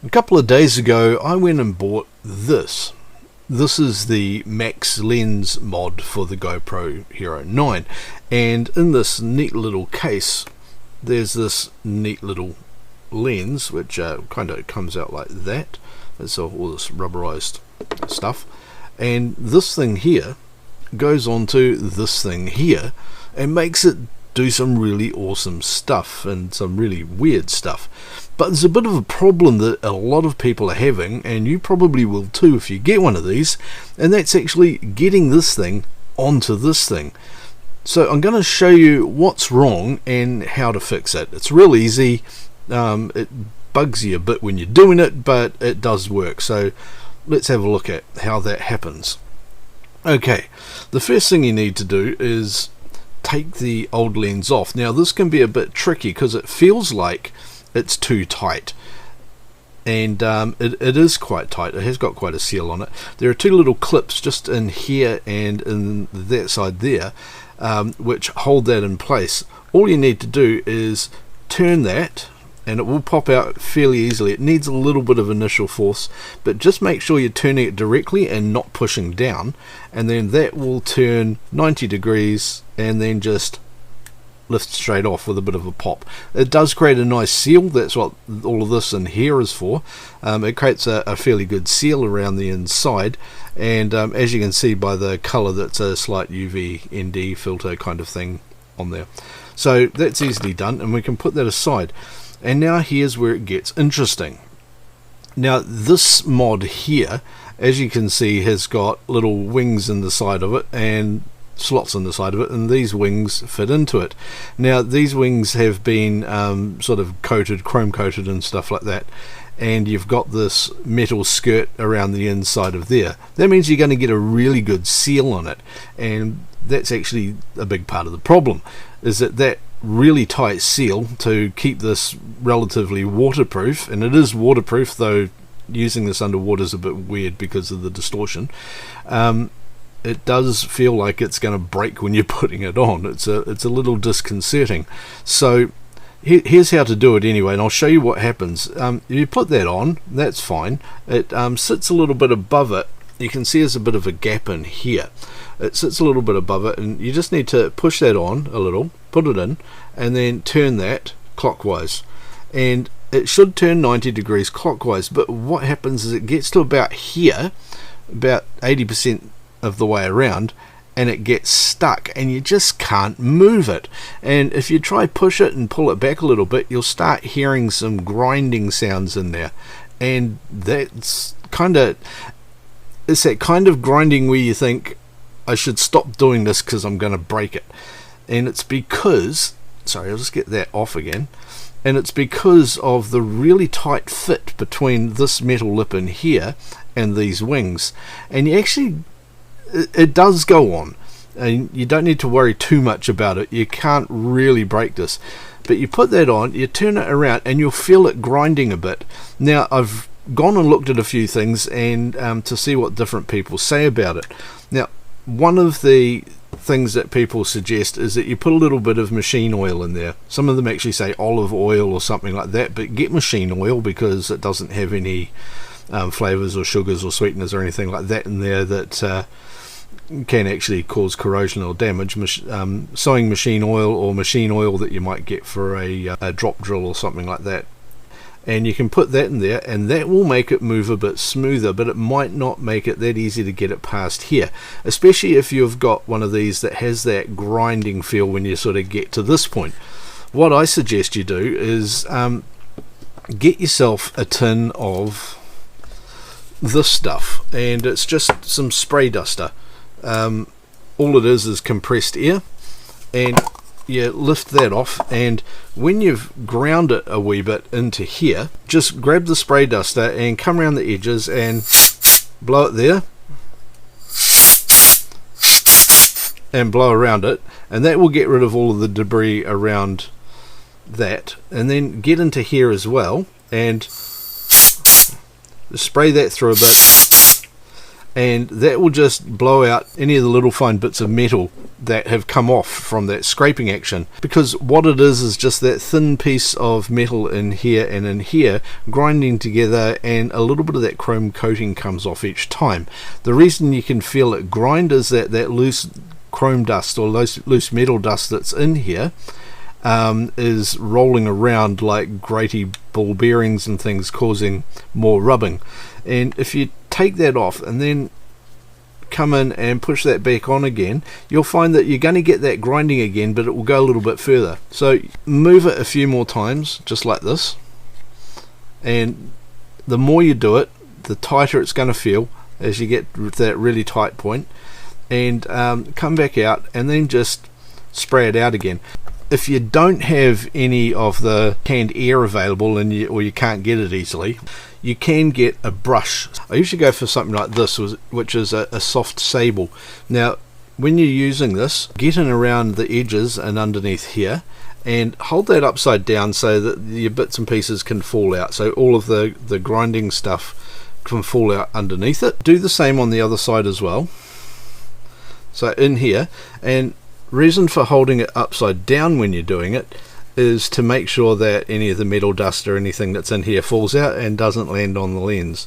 A couple of days ago I went and bought this. This is the Max Lens mod for the GoPro Hero 9, and in this neat little case there's this neat little lens which kind of comes out like that. It's all this rubberized stuff, and this thing here goes onto this thing here and makes it do some really awesome stuff and some really weird stuff. But there's a bit of a problem that a lot of people are having, and you probably will too if you get one of these, and that's actually getting this thing onto this thing. So I'm going to show you what's wrong and how to fix it. It's real easy. It bugs you a bit when you're doing it, but it does work. So let's have a look at how that happens. Okay, the first thing you need to do is take the old lens off. Now this can be a bit tricky because it feels like it's too tight, and it is quite tight. It has got quite a seal on it. There are two little clips just in here and in that side there, which hold that in place. All you need to do is turn that and it will pop out fairly easily. It needs a little bit of initial force, but just make sure you're turning it directly and not pushing down, and then that will turn 90 degrees and then just lift straight off with a bit of a pop. It does create a nice seal. That's what all of this in here is for. It creates a fairly good seal around the inside, and as you can see by the color, that's a slight UV ND filter kind of thing on there. So that's easily done, and we can put that aside. And now here's where it gets interesting. Now this mod here, as you can see, has got little wings in the side of it and slots in the side of it, and these wings fit into it. Now these wings have been sort of coated, chrome coated and stuff like that, and you've got this metal skirt around the inside of there. That means you're going to get a really good seal on it, and that's actually a big part of the problem, is that really tight seal to keep this relatively waterproof, and it is waterproof, though using this underwater is a bit weird because of the distortion. It does feel like it's going to break when you're putting it on. It's a little disconcerting. So here's how to do it anyway, and I'll show you what happens. If you put that on, that's fine. It sits a little bit above it. You can see there's a bit of a gap in here. It sits a little bit above it, and you just need to push that on a little, put it in, and then turn that clockwise, and it should turn 90 degrees clockwise. But what happens is it gets to about here, about 80% of the way around, and it gets stuck and you just can't move it. And if you try push it and pull it back a little bit, you'll start hearing some grinding sounds in there, and that's it's that kind of grinding where you think, I should stop doing this because I'm going to break it. And it's because, sorry, I'll just get that off again, and it's because of the really tight fit between this metal lip in here and these wings. And you actually, it does go on, and you don't need to worry too much about it. You can't really break this, but you put that on, you turn it around, and you'll feel it grinding a bit. Now I've gone and looked at a few things and to see what different people say about it. Now one of the things that people suggest is that you put a little bit of machine oil in there. Some of them actually say olive oil or something like that, but get machine oil because it doesn't have any flavors or sugars or sweeteners or anything like that in there that can actually cause corrosion or damage. Sewing machine oil or machine oil that you might get for a drop drill or something like that, and you can put that in there, and that will make it move a bit smoother, but it might not make it that easy to get it past here, especially if you've got one of these that has that grinding feel when you sort of get to this point. What I suggest you do is get yourself a tin of this stuff, and it's just some spray duster. All it is compressed air, and you lift that off, and when you've ground it a wee bit into here, just grab the spray duster and come around the edges and blow it there and blow around it, and that will get rid of all of the debris around that. And then get into here as well and spray that through a bit, and that will just blow out any of the little fine bits of metal that have come off from that scraping action, because what it is just that thin piece of metal in here and in here grinding together, and a little bit of that chrome coating comes off each time. The reason you can feel it grind is that loose chrome dust or loose metal dust that's in here is rolling around like gratey ball bearings and things, causing more rubbing. And if you take that off and then come in and push that back on again, you'll find that you're going to get that grinding again, but it will go a little bit further. So move it a few more times, just like this, and the more you do it, the tighter it's going to feel as you get to that really tight point. And come back out and then just spray it out again. If you don't have any of the canned air available or you can't get it easily, you can get a brush. I usually go for something like this, which is a soft sable. Now when you're using this, get in around the edges and underneath here, and hold that upside down so that your bits and pieces can fall out, so all of the grinding stuff can fall out underneath it. Do the same on the other side as well. So in here, and reason for holding it upside down when you're doing it is to make sure that any of the metal dust or anything that's in here falls out and doesn't land on the lens.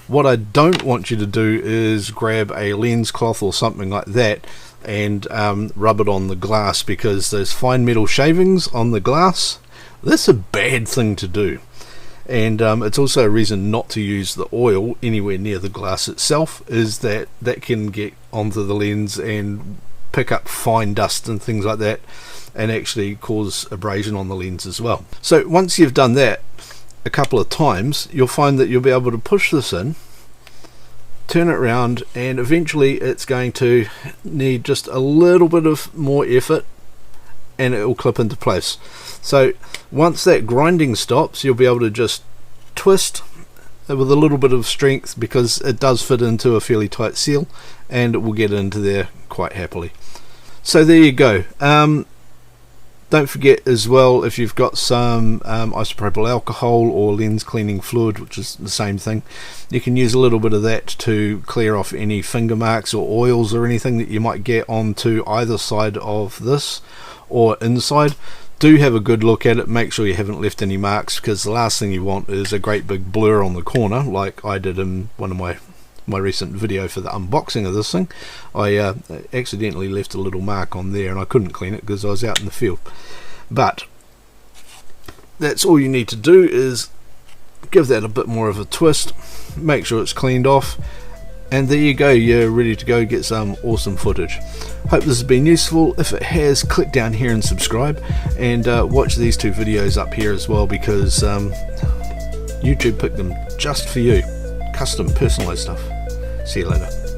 What I don't want you to do is grab a lens cloth or something like that and rub it on the glass, because those fine metal shavings on the glass, that's a bad thing to do. And it's also a reason not to use the oil anywhere near the glass itself, is that can get onto the lens and pick up fine dust and things like that, and actually cause abrasion on the lens as well. So once you've done that a couple of times, you'll find that you'll be able to push this in, turn it around, and eventually it's going to need just a little bit of more effort and it will clip into place. So once that grinding stops, you'll be able to just twist with a little bit of strength, because it does fit into a fairly tight seal, and it will get into there quite happily. So there you go. Don't forget as well, if you've got some isopropyl alcohol or lens cleaning fluid, which is the same thing, you can use a little bit of that to clear off any finger marks or oils or anything that you might get onto either side of this or inside. Do have a good look at it, make sure you haven't left any marks, because the last thing you want is a great big blur on the corner, like I did in one of my recent video for the unboxing of this thing. I accidentally left a little mark on there and I couldn't clean it because I was out in the field. But that's all you need to do, is give that a bit more of a twist, make sure it's cleaned off, and there you go, you're ready to go get some awesome footage. Hope this has been useful. If it has, click down here and subscribe, and watch these two videos up here as well, because YouTube picked them just for you. Custom personalized stuff. See you later.